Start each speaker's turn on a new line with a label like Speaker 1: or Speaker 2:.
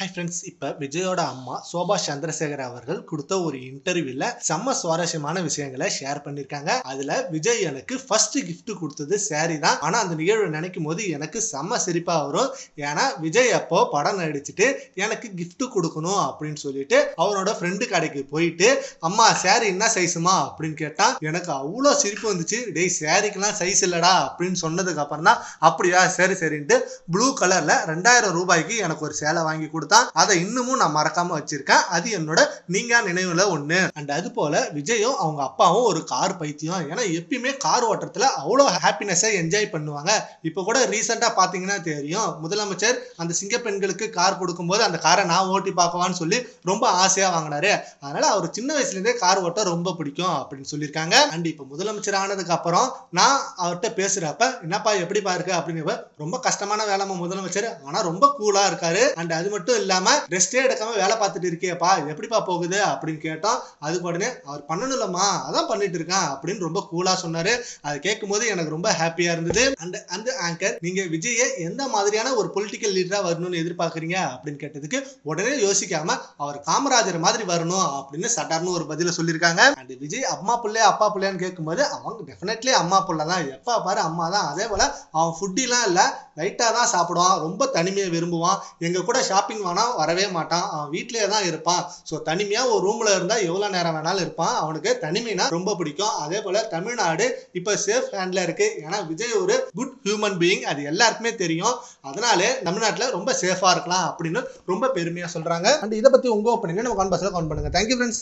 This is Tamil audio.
Speaker 1: ஹாய் ஃப்ரெண்ட்ஸ், இப்போ விஜயோட அம்மா சோபா சந்திரசேகர் அவர்கள் கொடுத்த ஒரு இன்டர்வியூல செம்ம சுவாரஸ்யமான விஷயங்களை ஷேர் பண்ணியிருக்காங்க. அதுல விஜய் எனக்கு ஃபர்ஸ்ட் கிஃப்ட் கொடுத்தது சாரி தான். ஆனா அந்த நிகழ்வு நினைக்கும் போது எனக்கு செம்ம சிரிப்பா வரும். ஏன்னா விஜய் அப்போ படம் நடிச்சுட்டு எனக்கு கிஃப்ட் கொடுக்கணும் அப்படின்னு சொல்லிட்டு அவரோட ஃப்ரெண்டு கடைக்கு போயிட்டு அம்மா சாரி என்ன சைஸுமா அப்படின்னு கேட்டா எனக்கு அவ்வளோ சிரிப்பு வந்துச்சு. டேய் சாரிக்கெல்லாம் சைஸ் இல்லடா அப்படின்னு சொன்னதுக்கு அப்புறம் தான் அப்படியா சரி சரின்ட்டு ப்ளூ கலர்ல 2000 ரூபாய்க்கு எனக்கு ஒரு சேலை வாங்கி கொடுத்தான். அதை இன்னமும் நான் மறக்காம வச்சிருக்கேன். அது என்னோட நீங்க நினைவுல ஒண்ணு. அண்ட் அது போல விஜயும் அவங்க அப்பாவும் ஒரு கார் பைத்தியம். ஏன்னா எப்பயுமே கார் ஓட்டுறதுல அவ்வளோ ஹாப்பினஸை என்ஜாய் பண்ணுவாங்க. இப்போ கூட ரீசெண்டா பாத்தீங்கன்னா தெரியும், முதலமைச்சர் அந்த சிங்க பெண்களுக்கு கார் கொடுக்கும்போது அந்த காரை நான் ஓட்டி பார்க்கவான்னு சொல்லி ரொம்ப ஆசையா வாங்கினாரு. அதனால அவர் சின்ன வயசுல இருந்தே கார் ஓட்ட ரொம்ப பிடிக்கும் அப்படின்னு சொல்லியிருக்காங்க. அண்ட் இப்போ முதலமைச்சர் ஆனதுக்கு அப்புறம் நான் அவர்கிட்ட பேசுறப்ப என்னப்பா எப்படிப்பா இருக்கு அப்படின்னு, ரொம்ப கஷ்டமான வேலைமா முதலமைச்சர், ஆனா ரொம்ப கூலா இருக்காரு. அண்ட் அது மட்டும் இல்லாம ரெஸ்டே எடுக்காம வேலை பார்த்துட்டு இருக்கேப்பா, எப்படிப்பா போகுது அப்படின்னு கேட்டோம். அதுக்கு உடனே அவர் பண்ணணும்லமா அதான் பண்ணிட்டு இருக்கான் அப்படின்னு ரொம்ப கூலா சொன்னாரு. அதை கேட்கும் போது எனக்கு ரொம்ப ஹாப்பியா இருந்தது. அண்ட் அந்த ஆங்கர், நீங்க விஜயை எந்த மாதிரியான ஒரு பொலிட்டிக்கல் லீடரா வரணும்னு எதிர்பார்க்கறீங்க அப்படின்னு கேட்டதுக்கு உடனே யோசிக்காம அவர் காமராஜர் மாதிரி வரணும் அப்படின்னு சட்டார்னு ஒரு பதில சொல்லியிருக்காங்க. அண்ட் விஜய் அம்மா பிள்ளையா அப்பா பிள்ளையான்னு கேட்கும்போது அவங்க டெஃபினெட்லி அம்மா பிள்ளை தான். எப்பா பாரு அம்மா தான். அதே போல அவன் ஃபுட்டிலாம் இல்ல, லைட்டா தான் சாப்பிடுவான், ரொம்ப தனிமையை விரும்புவான். எங்க கூட ஷாப்பிங் வேணா வரவே மாட்டான், அவன் வீட்லயே தான் இருப்பான். ஸோ தனிமையா ஒரு ரூம்ல இருந்தா எவ்வளவு நேரம் வேணாலும் இருப்பான். அவனுக்கு தனிமைனா ரொம்ப பிடிக்கும். அதே போல தமிழ்நாடு இப்ப சேஃப் ஹேண்ட்ல இருக்கு. ஏன்னா விஜய் ஒரு குட் ஹியூமன் பீயிங், அது எல்லாருக்குமே தெரியும். அதனாலே தமிழ்நாட்டுல ரொம்ப சேஃபா இருக்கலாம் அப்படின்னு ரொம்ப பெருமையா சொல்றாங்க. அண்ட் இதை பத்தி உங்க ஒப்பீனியன் நம்ம கமெண்ட் பாக்ஸ்ல கமெண்ட் பண்ணுங்க. Thank you friends.